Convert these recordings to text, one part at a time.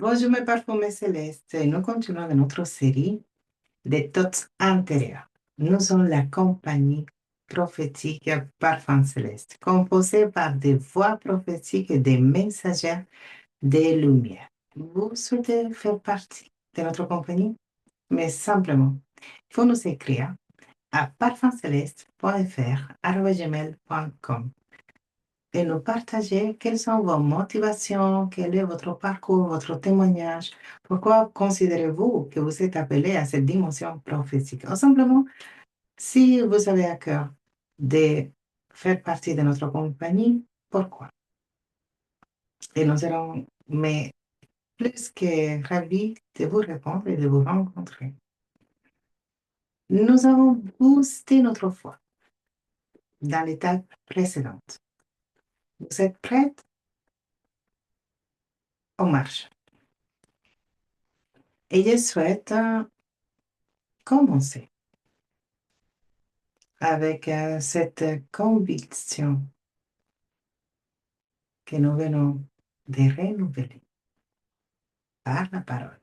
Bonjour mes parfumés célestes. Nous continuons avec notre série des thoughts antérieurs. Nous sommes la compagnie prophétique Parfums Célestes, composée par des voix prophétiques et des messagers des lumières. Vous souhaitez faire partie de notre compagnie? Mais simplement, il faut nous écrire à parfumceleste.fr@gmail.com et nous partager quelles sont vos motivations, quel est votre parcours, votre témoignage, pourquoi considérez-vous que vous êtes appelé à cette dimension prophétique. Ou simplement, si vous avez à cœur de faire partie de notre compagnie, pourquoi? Et nous serons mais plus que ravis de vous répondre et de vous rencontrer. Nous avons boosté notre foi dans l'étape précédente. Vous êtes prête? On marche. Et je souhaite commencer avec cette conviction que nous venons de renouveler par la parole,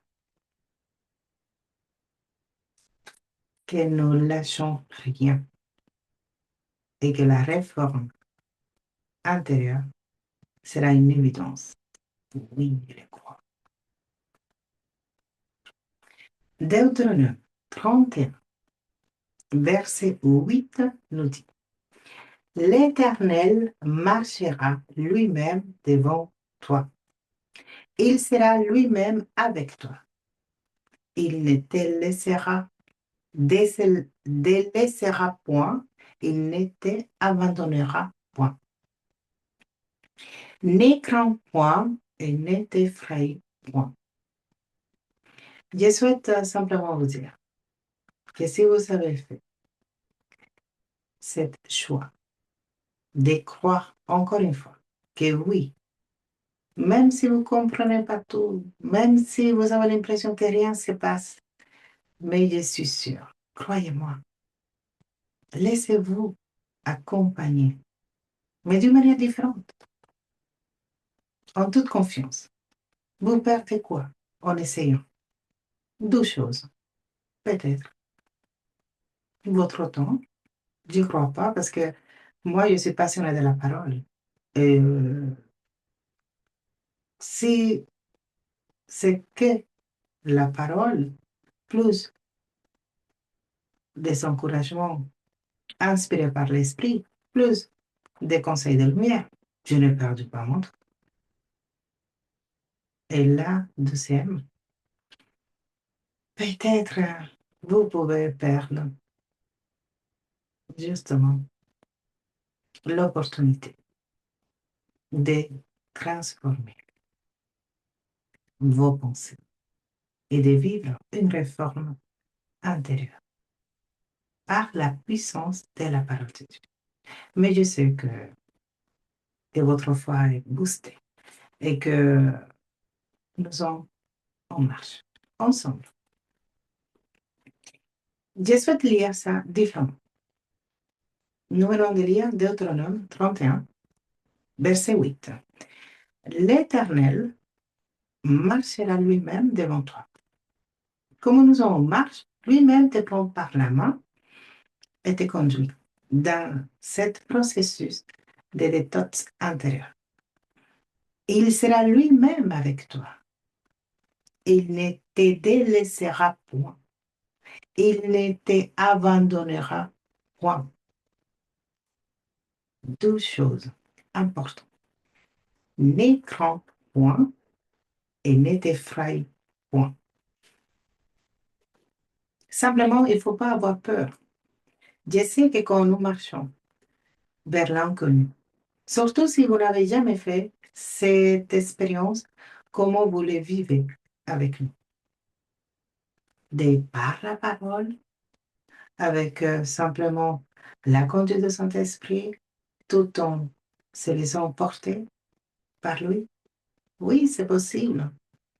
que nous ne lâchons rien et que la réforme intérieure sera une évidence. Oui, je le crois. Deutéronome 31, verset 8 nous dit: L'Éternel marchera lui-même devant toi. Il sera lui-même avec toi. Il ne te délaissera point, il ne te abandonnera point. Ne crains point et ne t'effraie point. Je souhaite simplement vous dire que si vous avez fait cet choix de croire encore une fois que oui, même si vous ne comprenez pas tout, même si vous avez l'impression que rien ne se passe, mais je suis sûre, croyez-moi, laissez-vous accompagner, mais d'une manière différente, en toute confiance. Vous perdez quoi en essayant? Deux choses. Peut-être votre temps. Je ne crois pas parce que moi, je suis passionnée de la parole. Et si c'est que la parole, plus des encouragements inspirés par l'esprit, plus des conseils de lumière, je n'ai perdu pas mon temps. Et la deuxième, peut-être vous pouvez perdre justement l'opportunité de transformer vos pensées et de vivre une réforme intérieure par la puissance de la parole de Dieu. Mais je sais que votre foi est boostée et que nous sommes en marche ensemble. Je souhaite lire ça différemment. Nous venons de lire Deutéronome 31, verset 8. L'Éternel marchera lui-même devant toi. Comme nous sommes en marche, lui-même te prend par la main et te conduit dans ce processus de détox intérieur. Il sera lui-même avec toi. Il ne te délaissera point. Il ne te abandonnera point. Deux choses importantes. Ne crains point et ne t'effraie point. Simplement, il ne faut pas avoir peur. Je sais que quand nous marchons vers l'inconnu, surtout si vous n'avez jamais fait cette expérience, comment vous le vivez avec nous? De par la parole, avec simplement la conduite de Saint-Esprit, tout en se laissant porter par lui? Oui, c'est possible.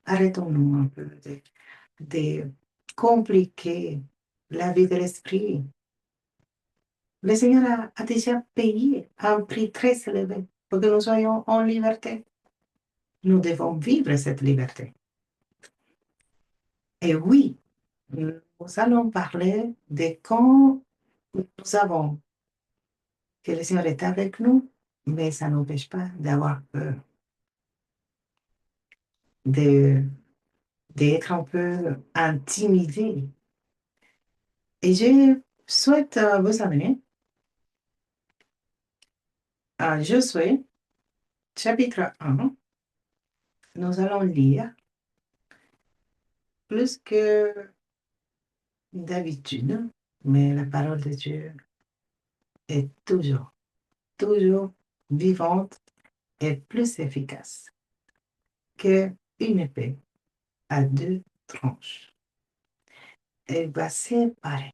Arrêtons-nous un peu de compliquer la vie de l'esprit. Le Seigneur a déjà payé un prix très élevé pour que nous soyons en liberté. Nous devons vivre cette liberté. Et oui, nous allons parler de quand nous avons que le Seigneur est avec nous, mais ça n'empêche pas d'avoir peur, de, d'être un peu intimidé. Et je souhaite vous amener à Josué, chapitre 1. Nous allons lire plus que d'habitude, mais la parole de Dieu est toujours vivante et plus efficace qu'une épée à deux tranches. Elle va séparer,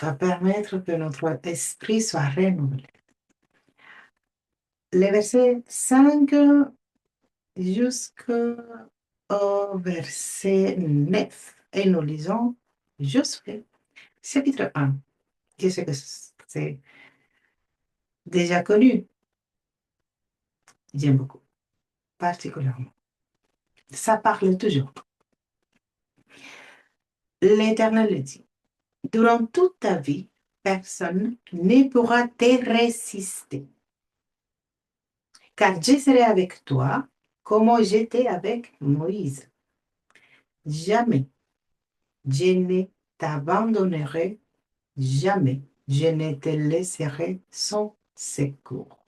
va permettre que notre esprit soit renouvelé. Les versets 5 jusqu'au verset 9. Et nous lisons Josué, chapitre 1. Je sais que c'est déjà connu. J'aime beaucoup, particulièrement. Ça parle toujours. L'Éternel dit, durant toute ta vie, personne ne pourra te résister. Car je serai avec toi comme j'étais avec Moïse. Jamais je ne t'abandonnerai, jamais je ne te laisserai sans secours.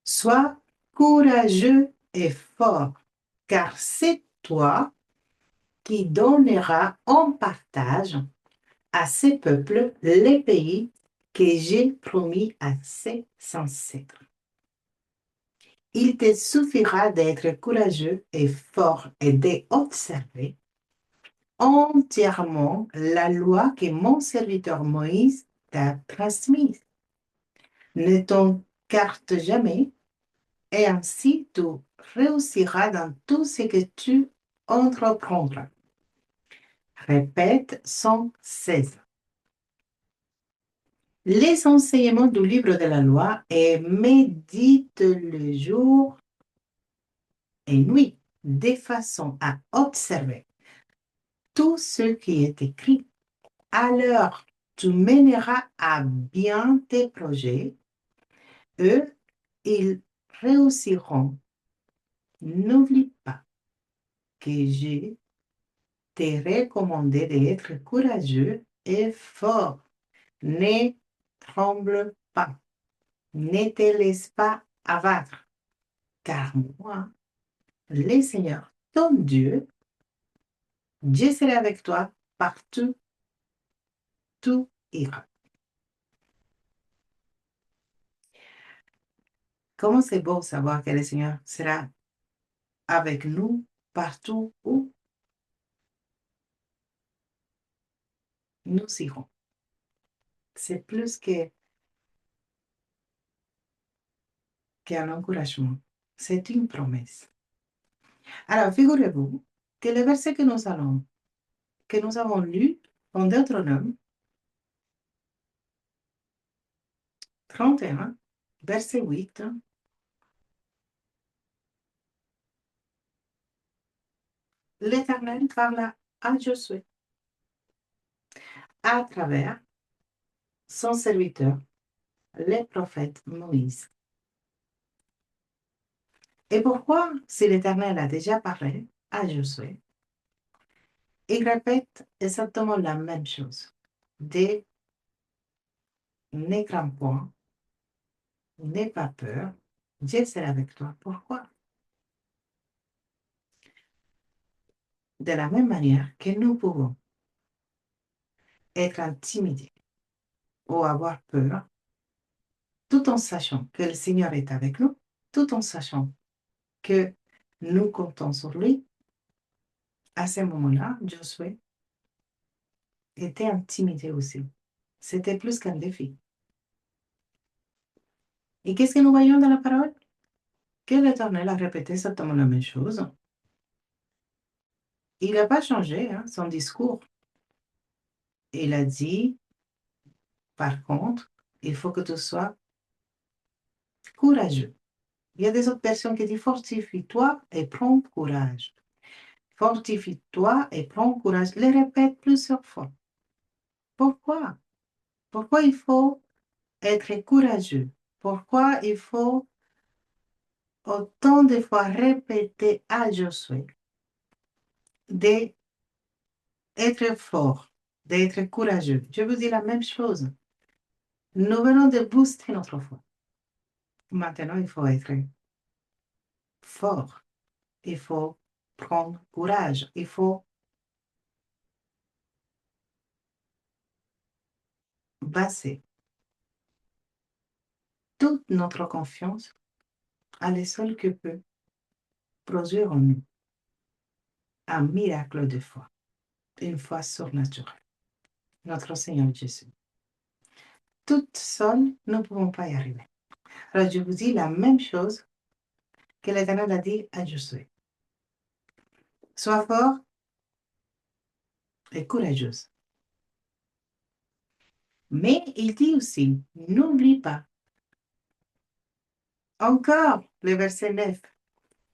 Sois courageux et fort, car c'est toi qui donneras en partage à ces peuples les pays que j'ai promis à ses ancêtres. Il te suffira d'être courageux et fort et d'observer entièrement la loi que mon serviteur Moïse t'a transmise. Ne t'écarte jamais et ainsi tu réussiras dans tout ce que tu entreprendras. Répète sans cesse les enseignements du livre de la loi et médite le jour et nuit de façon à observer tout ce qui est écrit. Alors tu mèneras à bien tes projets. Eux, ils réussiront. N'oublie pas que je t'ai recommandé d'être courageux et fort. Ne tremble pas. Ne te laisse pas abattre. Car moi, le Seigneur, ton Dieu, je serai avec toi partout, tout ira. Comment c'est beau savoir que le Seigneur sera avec nous partout où nous irons. C'est plus qu'un encouragement. C'est une promesse. Alors, figurez-vous que le verset que nous avons lu en Deutéronome 31, verset 8, l'Éternel parla à Josué à travers son serviteur, le prophète Moïse. Et pourquoi, si l'Éternel a déjà parlé à Josué, il répète exactement la même chose. Ne crains point, n'aie pas peur, je serai avec toi. Pourquoi? De la même manière que nous pouvons être intimidés ou avoir peur, tout en sachant que le Seigneur est avec nous, tout en sachant que nous comptons sur lui, à ce moment-là, Josué était intimidé aussi. C'était plus qu'un défi. Et qu'est-ce que nous voyons dans la parole? Que l'Éternel a répété exactement la même chose. Il n'a pas changé son discours. Il a dit, par contre, il faut que tu sois courageux. Il y a des autres personnes qui disent fortifie-toi et prends courage. Fortifie-toi et prends courage. Les répète plusieurs fois. Pourquoi? Pourquoi il faut être courageux? Pourquoi il faut autant de fois répéter à Josué d'être fort, d'être courageux? Je vous dis la même chose. Nous venons de booster notre foi. Maintenant, il faut être fort. Il faut prendre courage. Il faut baser toute notre confiance à le seul que peut produire en nous un miracle de foi, une foi surnaturelle, notre Seigneur Jésus. Toutes seules, nous ne pouvons pas y arriver. Alors, je vous dis la même chose que l'Éternel a dit à Josué. Sois fort et courageuse. Mais il dit aussi, n'oublie pas, encore le verset 9,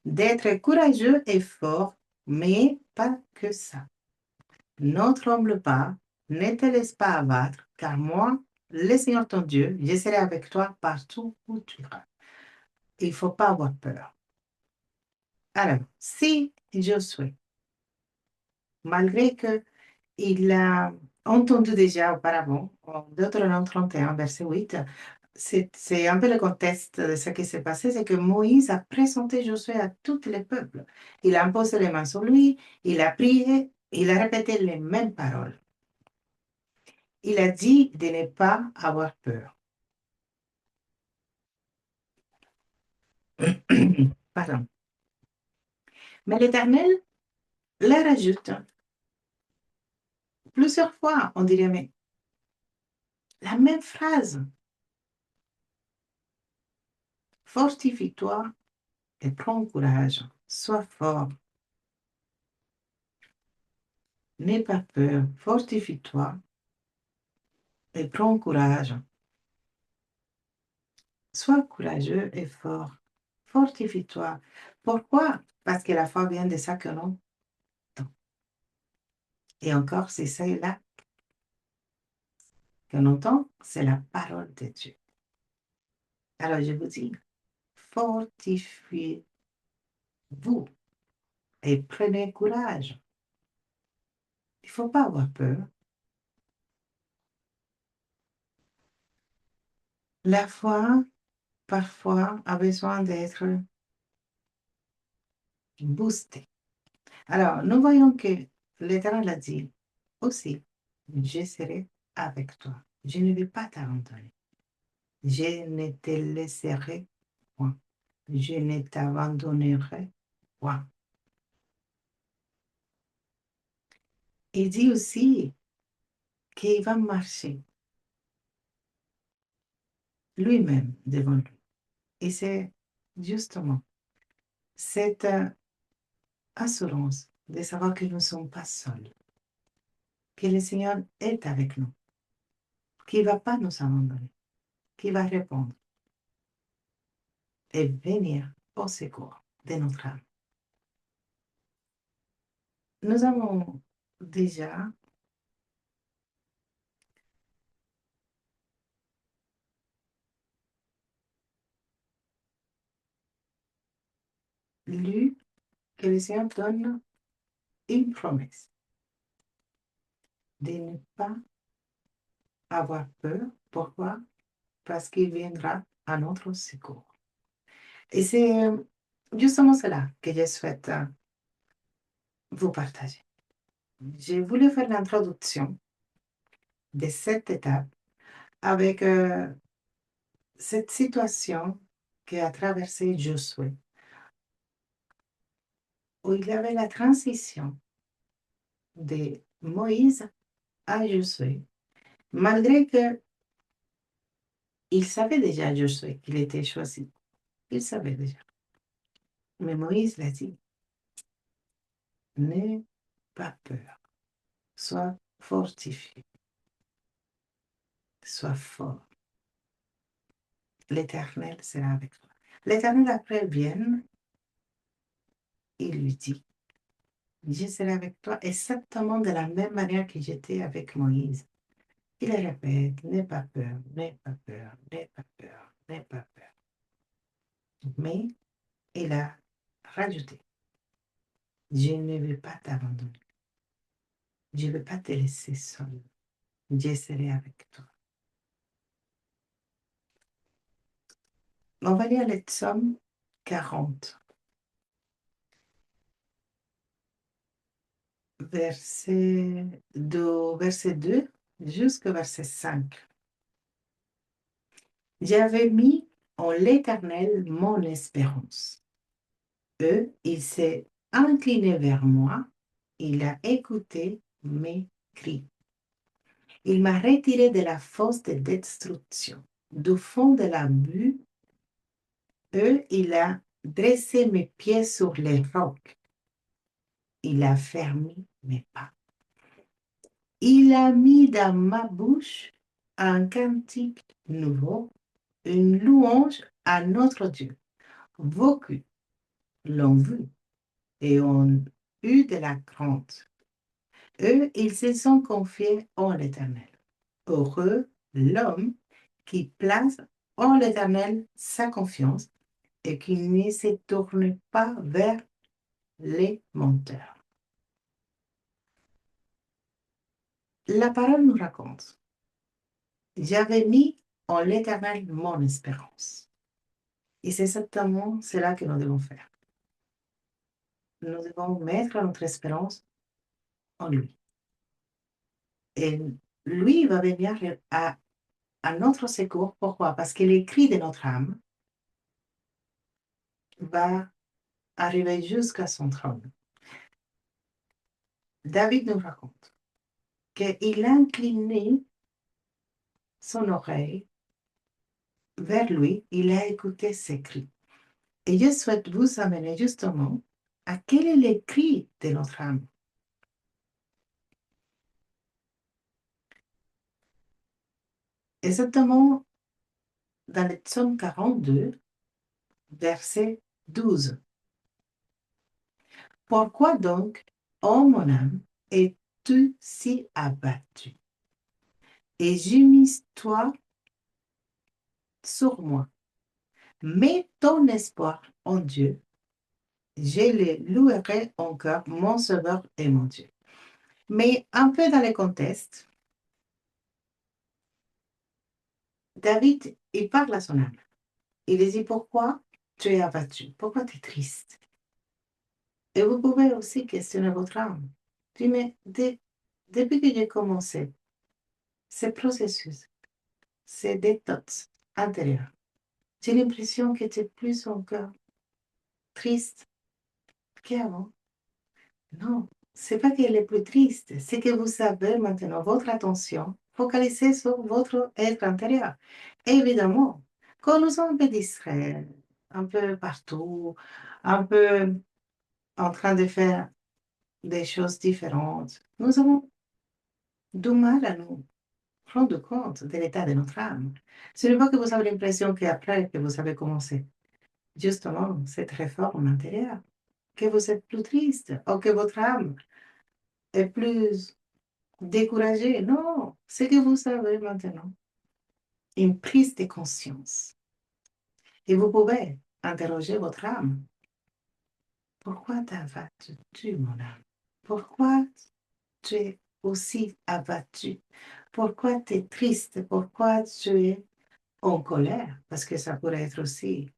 d'être courageux et fort, mais pas que ça. Ne tremble pas, ne te laisse pas abattre, car moi, le Seigneur ton Dieu, je serai avec toi partout où tu iras. Il ne faut pas avoir peur. Alors, si Josué, malgré qu'il a entendu déjà auparavant, en Deutéronome 31, verset 8, c'est un peu le contexte de ce qui s'est passé, c'est que Moïse a présenté Josué à tout le peuple. Il a imposé les mains sur lui, il a prié, il a répété les mêmes paroles. Il a dit de ne pas avoir peur. Pardon. Mais l'Éternel leur ajoute plusieurs fois, on dirait, mais la même phrase. Fortifie-toi et prends courage. Sois fort. N'aie pas peur. Fortifie-toi et prends courage. Sois courageux et fort. Fortifie-toi. Pourquoi? Parce que la foi vient de ça que l'on entend. Et encore, c'est celle-là qu'on entend, c'est la parole de Dieu. Alors, je vous dis, fortifiez-vous et prenez courage. Il ne faut pas avoir peur. La foi, parfois, a besoin d'être boostée. Alors, nous voyons que l'Éternel a dit aussi, je serai avec toi. Je ne vais pas t'abandonner. Je ne te laisserai point. Je ne t'abandonnerai point. Il dit aussi qu'il va marcher lui-même devant lui. Et c'est justement cette assurance de savoir que nous ne sommes pas seuls, que le Seigneur est avec nous, qu'il ne va pas nous abandonner, qu'il va répondre et venir au secours de notre âme. Nous avons déjà lu que le Seigneur donne une promesse de ne pas avoir peur. Pourquoi? Parce qu'il viendra à notre secours. Et c'est justement cela que je souhaite vous partager. J'ai voulu faire l'introduction de cette étape avec cette situation qu'a traversée Josué, où il y avait la transition de Moïse à Josué, malgré que il savait déjà, Josué, qu'il était choisi. Il savait déjà. Mais Moïse l'a dit, n'aie pas peur, sois fortifié, sois fort. L'Éternel sera avec toi. L'Éternel après vient, il lui dit, Je serai avec toi exactement de la même manière que j'étais avec Moïse. Il répète, n'aie pas peur, n'aie pas peur, n'aie pas peur, n'aie pas peur. Mais il a rajouté, je ne vais pas t'abandonner. Je ne vais pas te laisser seul. Je serai avec toi. On va lire les psaumes 40, verset 2 jusqu'au verset 5. J'avais mis en l'Éternel mon espérance. Il s'est incliné vers moi, il a écouté mes cris. Il m'a retiré de la fosse de destruction, du fond de la boue. Il a dressé mes pieds sur les rocs. Il a fermé mes pas. Il a mis dans ma bouche un cantique nouveau, une louange à notre Dieu. Beaucoup l'ont vu et ont eu de la crainte. Ils se sont confiés en l'Éternel. Heureux l'homme qui place en l'Éternel sa confiance et qui ne se tourne pas vers les menteurs. La parole nous raconte, j'avais mis en l'Éternel mon espérance. Et c'est exactement cela que nous devons faire. Nous devons mettre notre espérance en lui. Et lui va venir à notre secours. Pourquoi? Parce que les cris de notre âme va arriver jusqu'à son trône. David nous raconte qu'il a incliné son oreille vers lui, il a écouté ses cris. Et je souhaite vous amener justement à quel est le cri de notre âme. Exactement dans le psaume 42, verset 12. Pourquoi donc, ô mon âme, es-tu si abattue? Et gémis-toi sur moi. Mets ton espoir en Dieu. Je le louerai encore, mon Sauveur et mon Dieu. Mais un peu dans le contexte, David, il parle à son âme. Il dit, pourquoi tu es abattu? Pourquoi tu es triste? Et vous pouvez aussi questionner votre âme. Dis, mais depuis que j'ai commencé ce processus, ces détox intérieurs, j'ai l'impression que tu es plus encore triste qu'avant. Non, c'est pas qu'elle est plus triste, c'est que vous avez maintenant votre attention focalisée sur votre être intérieur. Évidemment, quand nous sommes un peu distraits, un peu partout, un peu en train de faire des choses différentes, nous avons du mal à nous rendre compte de l'état de notre âme. Ce n'est pas que vous avez l'impression qu'après que vous avez commencé justement cette réforme intérieure, que vous êtes plus triste ou que votre âme est plus découragée. Non, c'est que vous avez maintenant une prise de conscience. Et vous pouvez interroger votre âme. Pourquoi t'abattes-tu, mon âme? Pourquoi tu es aussi abattu? Pourquoi tu es triste? Pourquoi tu es en colère? Parce que ça pourrait être aussi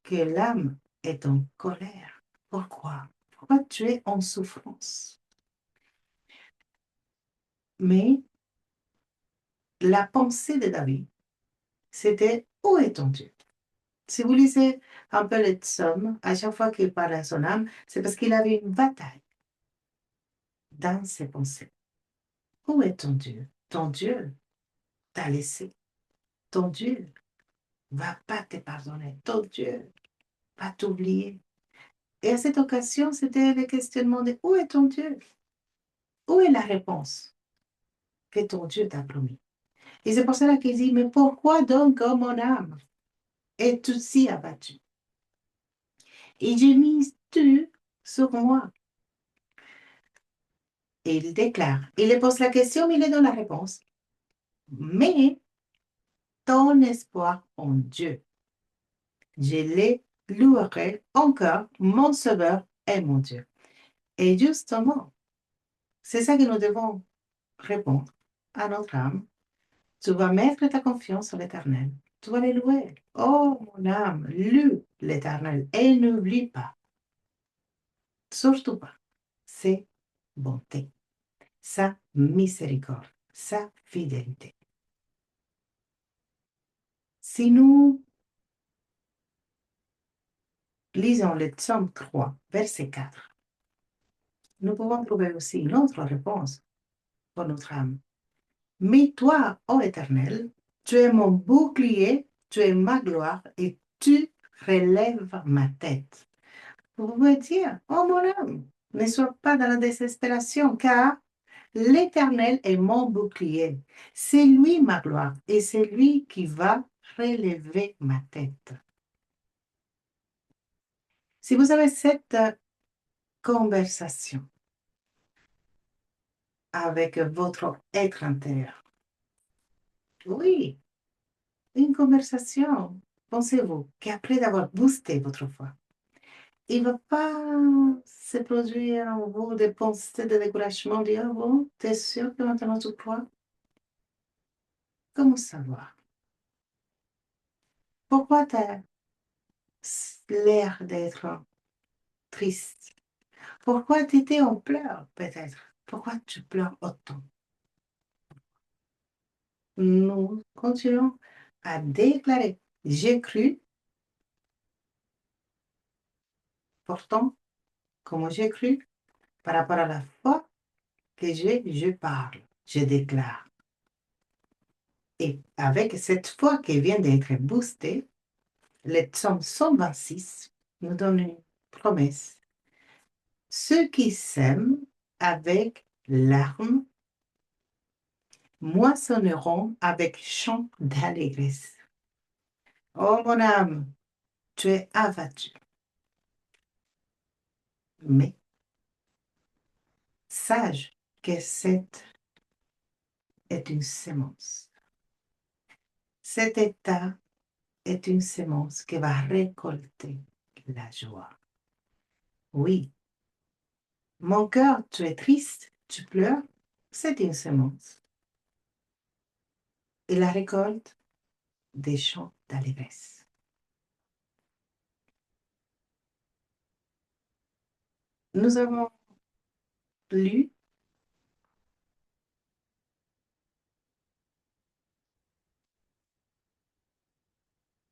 que l'âme est en colère. Pourquoi? Pourquoi tu es en souffrance? Mais la pensée de David, c'était où est ton Dieu? Si vous lisez un peu les psaumes, à chaque fois qu'il parle à son âme, c'est parce qu'il avait une bataille dans ses pensées. Où est ton Dieu? Ton Dieu t'a laissé. Ton Dieu va pas te pardonner. Ton Dieu va t'oublier. Et à cette occasion, c'était le questionnement de où est ton Dieu? Où est la réponse que ton Dieu t'a promis? Et c'est pour cela qu'il dit, mais pourquoi donc, oh mon âme, es-tu si abattue? Et j'ai mis tu sur moi. Et il déclare, il lui pose la question, il lui donne la réponse. Mais ton espoir en Dieu, je les louerai encore, mon Sauveur et mon Dieu. Et justement, c'est ça que nous devons répondre à notre âme. Tu vas mettre ta confiance sur l'Éternel. Tu vas les louer. Oh, mon âme, loue l'Éternel et n'oublie pas, surtout pas, ses bontés, sa miséricorde, sa fidélité. Si nous lisons le psaume 3, verset 4, nous pouvons trouver aussi une autre réponse pour notre âme. Mais toi, ô Éternel, tu es mon bouclier, tu es ma gloire et tu relèves ma tête. Vous pouvez dire, oh mon âme, ne sois pas dans la désespération, car l'Éternel est mon bouclier. C'est lui ma gloire et c'est lui qui va relever ma tête. Si vous avez cette conversation avec votre être intérieur, oui, une conversation, pensez-vous qu'après d'avoir boosté votre foi, il ne va pas se produire en vous des pensées de découragement, dire, ah bon, t'es sûr que maintenant tu crois? Comment savoir? Pourquoi tu as l'air d'être triste? Pourquoi tu étais en pleurs, peut-être? Pourquoi tu pleures autant? Nous continuons à déclarer, j'ai cru, pourtant, comme j'ai cru, par rapport à la foi que j'ai, je parle, je déclare. Et avec cette foi qui vient d'être boostée, le psaume 126 nous donne une promesse. Ceux qui sèment avec larmes moissonneront avec chant d'allégresse. Oh mon âme, tu es abattu, mais sache que cette est une sémence. Cet état est une sémence qui va récolter la joie. Oui, mon cœur, tu es triste, tu pleures, c'est une sémence. Et la récolte des chants d'allégresse. Nous avons lu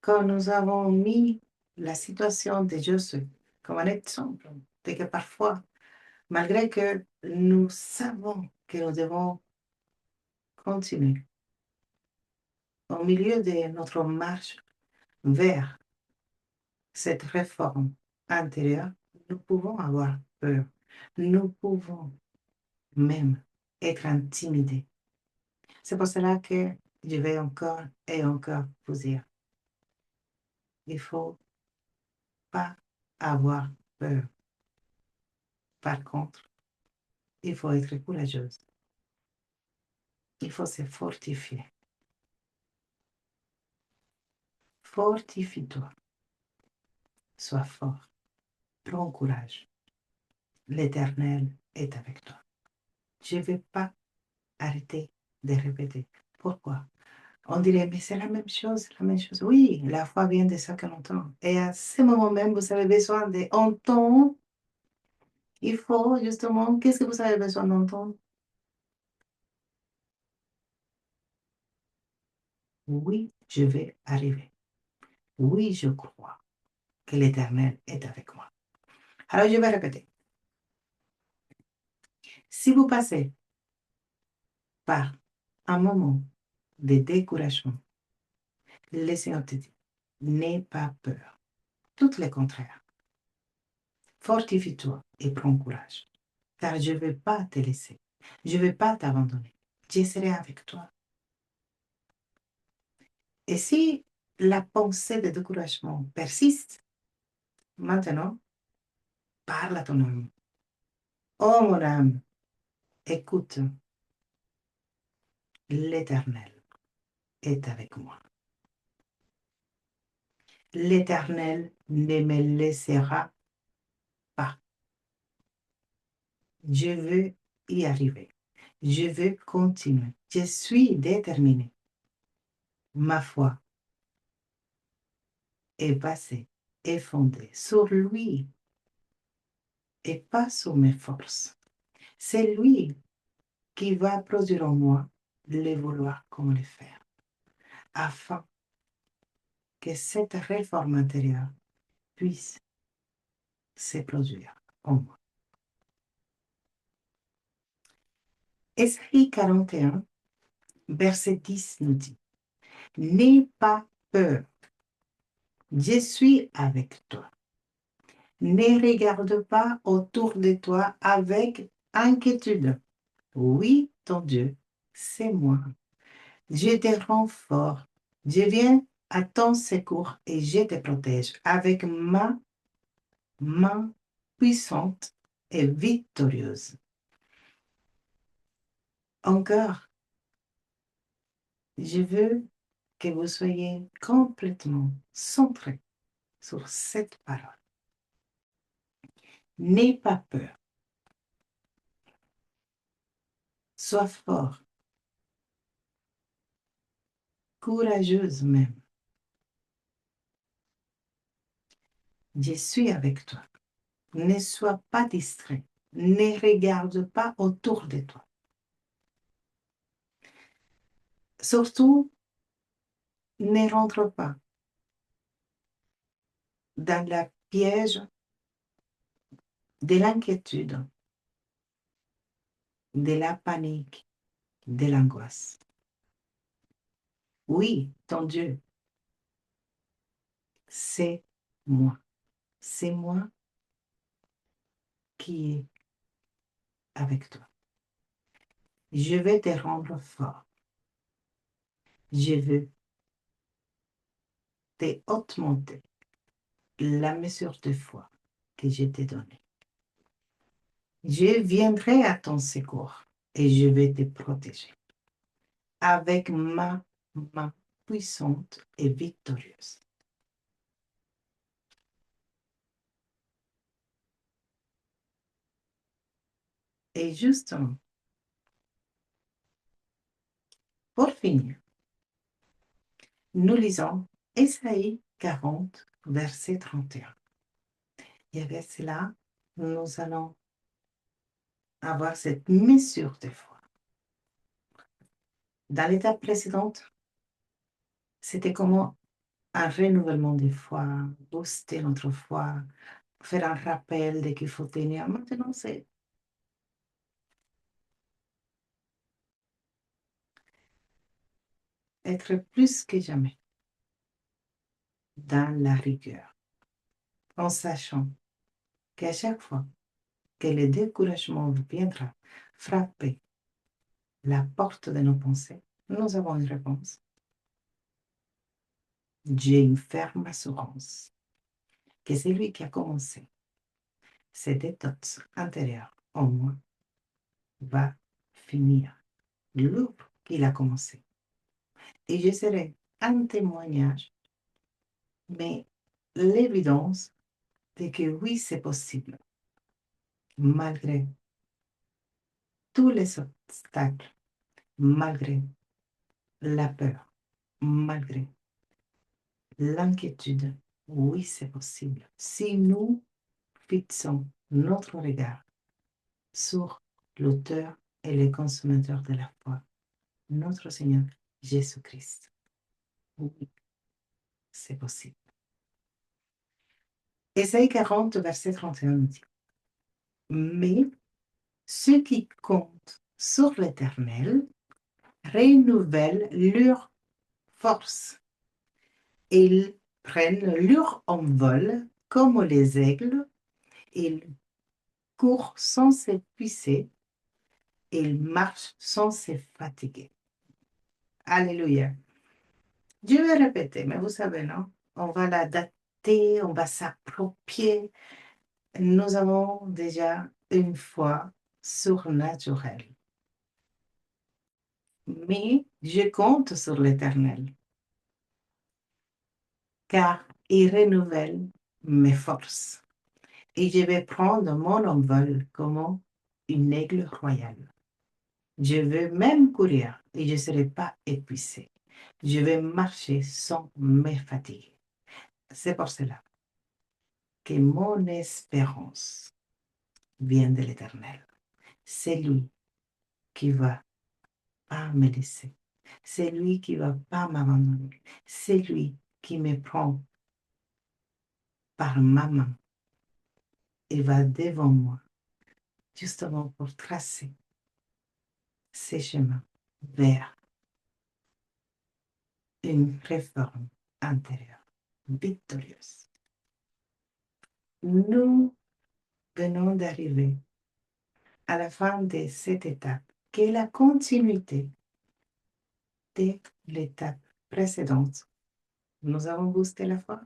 quand nous avons mis la situation de Josué comme un exemple, de que parfois, malgré que nous savons que nous devons continuer au milieu de notre marche vers cette réforme intérieure, nous pouvons avoir peur. Nous pouvons même être intimidés. C'est pour cela que je vais encore et encore vous dire, il ne faut pas avoir peur. Par contre, il faut être courageuse. Il faut se fortifier. Fortifie-toi. Sois fort. Prends courage. L'Éternel est avec toi. Je ne vais pas arrêter de répéter. Pourquoi? On dirait, mais c'est la même chose, la même chose. Oui, la foi vient de ça que l'on entend. Et à ce moment même, vous avez besoin d'entendre. Il faut justement, qu'est-ce que vous avez besoin d'entendre? Oui, je vais arriver. Oui, je crois que l'Éternel est avec moi. Alors, je vais répéter. Si vous passez par un moment de découragement, le Seigneur te dit, n'aie pas peur. Tout le contraire. Fortifie-toi et prends courage. Car je ne vais pas te laisser. Je ne vais pas t'abandonner. Je serai avec toi. Et si la pensée de découragement persiste, maintenant, parle à ton âme. Oh mon âme, écoute, l'Éternel est avec moi. L'Éternel ne me laissera pas. Je veux y arriver. Je veux continuer. Je suis déterminée. Ma foi est basée, est fondée sur lui et pas sur mes forces. C'est lui qui va produire en moi le vouloir comme le faire, afin que cette réforme intérieure puisse se produire en moi. Ésaïe 41, verset 10 nous dit, n'aie pas peur, je suis avec toi. Ne regarde pas autour de toi avec inquiétude. Oui, ton Dieu, c'est moi. Je te rends fort. Je viens à ton secours et je te protège avec ma main puissante et victorieuse. Encore, je veux que vous soyez complètement centrés sur cette parole. N'aie pas peur. Sois fort, courageuse même. Je suis avec toi. Ne sois pas distrait. Ne regarde pas autour de toi. Surtout, ne rentre pas dans la piège de l'inquiétude, de la panique, de l'angoisse. Oui, ton Dieu, c'est moi. C'est moi qui est avec toi. Je vais te rendre fort. Je veux te augmenter la mesure de foi que je t'ai donnée. Je viendrai à ton secours et je vais te protéger avec ma main puissante et victorieuse. Et justement, pour finir, nous lisons Ésaïe 40, verset 31. Et avec cela, nous allons avoir cette mesure de foi. Dans l'étape précédente, c'était comment un renouvellement de foi, booster notre foi, faire un rappel de qu'il faut tenir. Maintenant, c'est être plus que jamais dans la rigueur, en sachant qu'à chaque fois que le découragement viendra frapper la porte de nos pensées, nous avons une réponse. J'ai une ferme assurance que c'est lui qui a commencé cette détox intérieure en moi va finir l'œuvre qu'il a commencé. Et je serai un témoignage, mais l'évidence de que oui, c'est possible, malgré tous les obstacles, malgré la peur, malgré l'inquiétude. Oui, c'est possible. Si nous fixons notre regard sur l'auteur et le consommateur de la foi, notre Seigneur Jésus-Christ. Oui, c'est possible. Ésaïe 40, verset 31 nous dit, mais ceux qui comptent sur l'Éternel renouvellent leur force. Ils prennent leur envol comme les aigles, ils courent sans s'épuiser, ils marchent sans se fatiguer. Alléluia. Je vais répéter, mais vous savez, non? On va l'adapter, on va s'approprier. Nous avons déjà une foi surnaturelle. Mais je compte sur l'Éternel, car il renouvelle mes forces. Et je vais prendre mon envol comme une aigle royale. Je veux même courir et je ne serai pas épuisé. Je vais marcher sans me fatiguer. C'est pour cela que mon espérance vient de l'Éternel. C'est lui qui va pas me laisser. C'est lui qui va pas m'abandonner. C'est lui qui me prend par ma main et va devant moi, justement pour tracer ces chemins vers une réforme intérieure victorieuse. Nous venons d'arriver à la fin de cette étape, qui est la continuité de l'étape précédente. Nous avons boosté la foi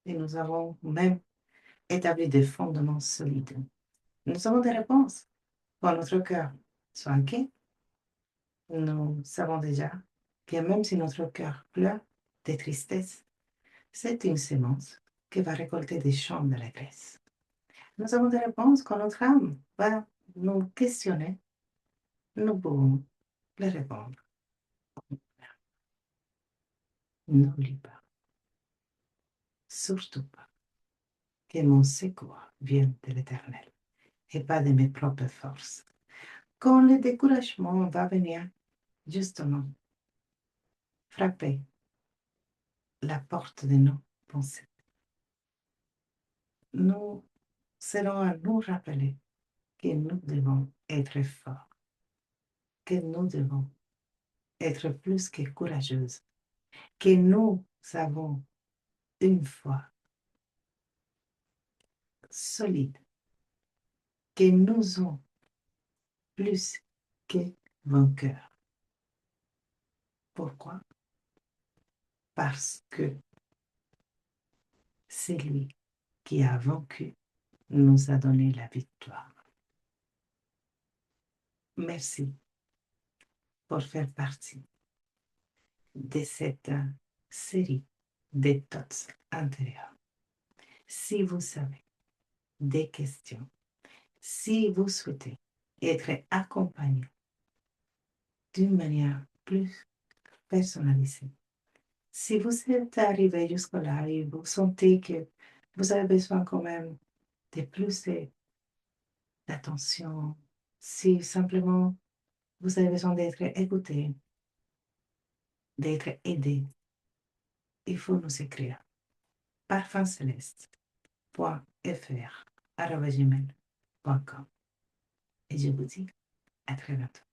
et nous avons même établi des fondements solides. Nous avons des réponses quand notre cœur soit inquiet. Nous savons déjà que même si notre cœur pleure de tristesse, c'est une sémence qui va récolter des champs de la graisse. Nous avons des réponses quand notre âme va nous questionner. Nous pouvons les répondre. N'oublie pas, surtout pas, que mon secours vient de l'Éternel et pas de mes propres forces. Quand le découragement va venir, justement, frapper la porte de nos pensées, nous serons à nous rappeler que nous devons être forts, que nous devons être plus que courageuses, que nous avons une foi solide, que nous sommes plus que vainqueurs. Pourquoi? Parce que c'est lui qui a vaincu, nous a donné la victoire. Merci pour faire partie de cette série de thoughts intérieurs. Si vous avez des questions, si vous souhaitez être accompagné d'une manière plus personnalisée, si vous êtes arrivé jusque-là et vous sentez que vous avez besoin quand même de plus d'attention, si simplement vous avez besoin d'être écouté, d'être aidé, il faut nous écrire parfumceleste.fr@gmail.com et je vous dis à très bientôt.